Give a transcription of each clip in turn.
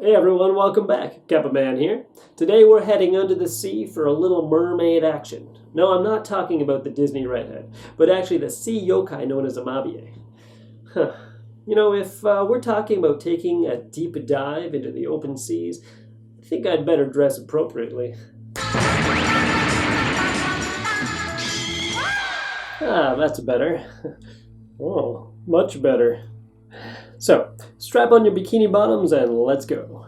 Hey everyone, welcome back. Aquaman here. Today we're heading under the sea for a Little Mermaid action. No, I'm not talking about the Disney redhead, but actually the sea yokai known as Amabie. Huh. You know, if we're talking about taking a deep dive into the open seas, I think I'd better dress appropriately. That's better. Oh, much better. So, strap on your bikini bottoms and let's go.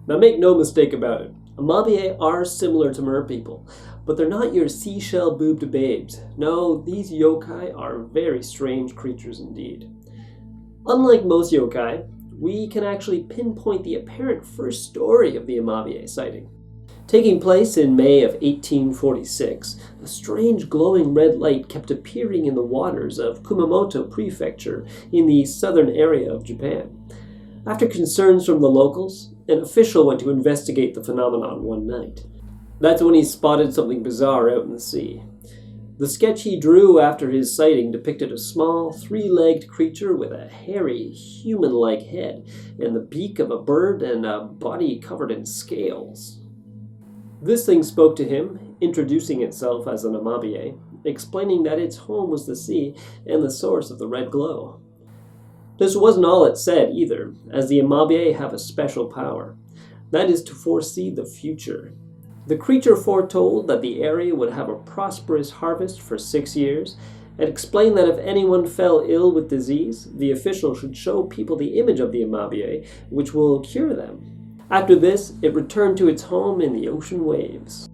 Now make no mistake about it, Amabie are similar to merpeople, but they're not your seashell-boobed babes. No, these yokai are very strange creatures indeed. Unlike most yokai, we can actually pinpoint the apparent first story of the Amabie sighting. Taking place in May of 1846, a strange glowing red light kept appearing in the waters of Kumamoto Prefecture in the southern area of Japan. After concerns from the locals, an official went to investigate the phenomenon one night. That's when he spotted something bizarre out in the sea. The sketch he drew after his sighting depicted a small, three-legged creature with a hairy, human-like head and the beak of a bird and a body covered in scales. This thing spoke to him, introducing itself as an Amabie, explaining that its home was the sea and the source of the red glow. This wasn't all it said either, as the Amabie have a special power. That is to foresee the future. The creature foretold that the area would have a prosperous harvest for 6 years, and explained that if anyone fell ill with disease, the official should show people the image of the Amabie, which will cure them. After this, it returned to its home in the ocean waves.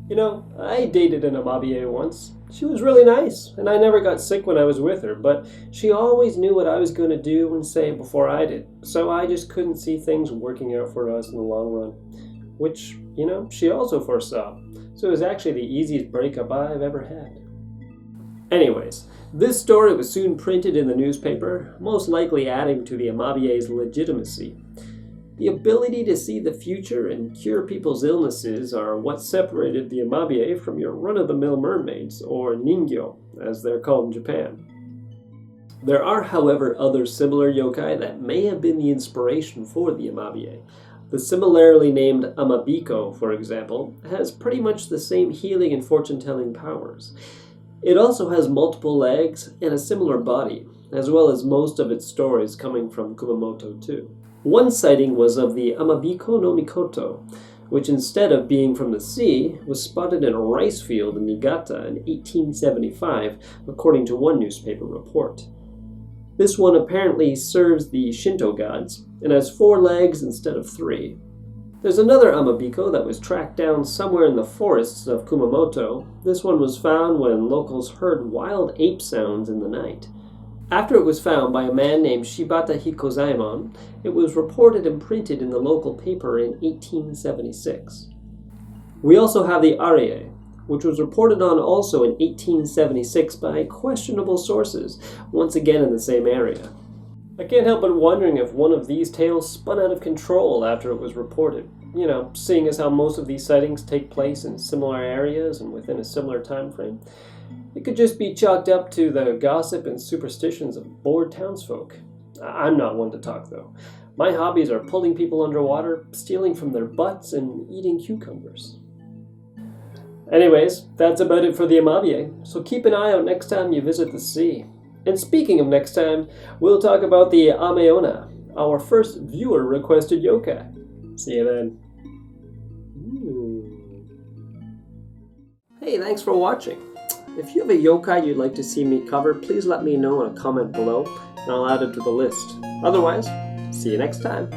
You know, I dated an Amabie once. She was really nice, and I never got sick when I was with her, but she always knew what I was going to do and say before I did, so I just couldn't see things working out for us in the long run. Which, you know, she also foresaw, so it was actually the easiest breakup I've ever had. Anyways, this story was soon printed in the newspaper, most likely adding to the Amabie's legitimacy. The ability to see the future and cure people's illnesses are what separated the Amabie from your run-of-the-mill mermaids, or ningyo, as they're called in Japan. There are, however, other similar yokai that may have been the inspiration for the Amabie. The similarly named Amabiko, for example, has pretty much the same healing and fortune-telling powers. It also has multiple legs and a similar body, as well as most of its stories coming from Kumamoto too. One sighting was of the Amabiko no Mikoto, which instead of being from the sea, was spotted in a rice field in Niigata in 1875, according to one newspaper report. This one apparently serves the Shinto gods, and has 4 legs instead of 3. There's another Amabiko that was tracked down somewhere in the forests of Kumamoto. This one was found when locals heard wild ape sounds in the night. After it was found by a man named Shibata Hikozaemon, it was reported and printed in the local paper in 1876. We also have the Arie, which was reported on also in 1876 by questionable sources, once again in the same area. I can't help but wondering if one of these tales spun out of control after it was reported. You know, seeing as how most of these sightings take place in similar areas and within a similar time frame. It could just be chalked up to the gossip and superstitions of bored townsfolk. I'm not one to talk, though. My hobbies are pulling people underwater, stealing from their butts, and eating cucumbers. Anyways, that's about it for the Amabie, so keep an eye out next time you visit the sea. And speaking of next time, we'll talk about the Ameona, our first viewer-requested yokai. See you then. Hey, thanks for watching. If you have a yokai you'd like to see me cover, please let me know in a comment below, and I'll add it to the list. Otherwise, see you next time.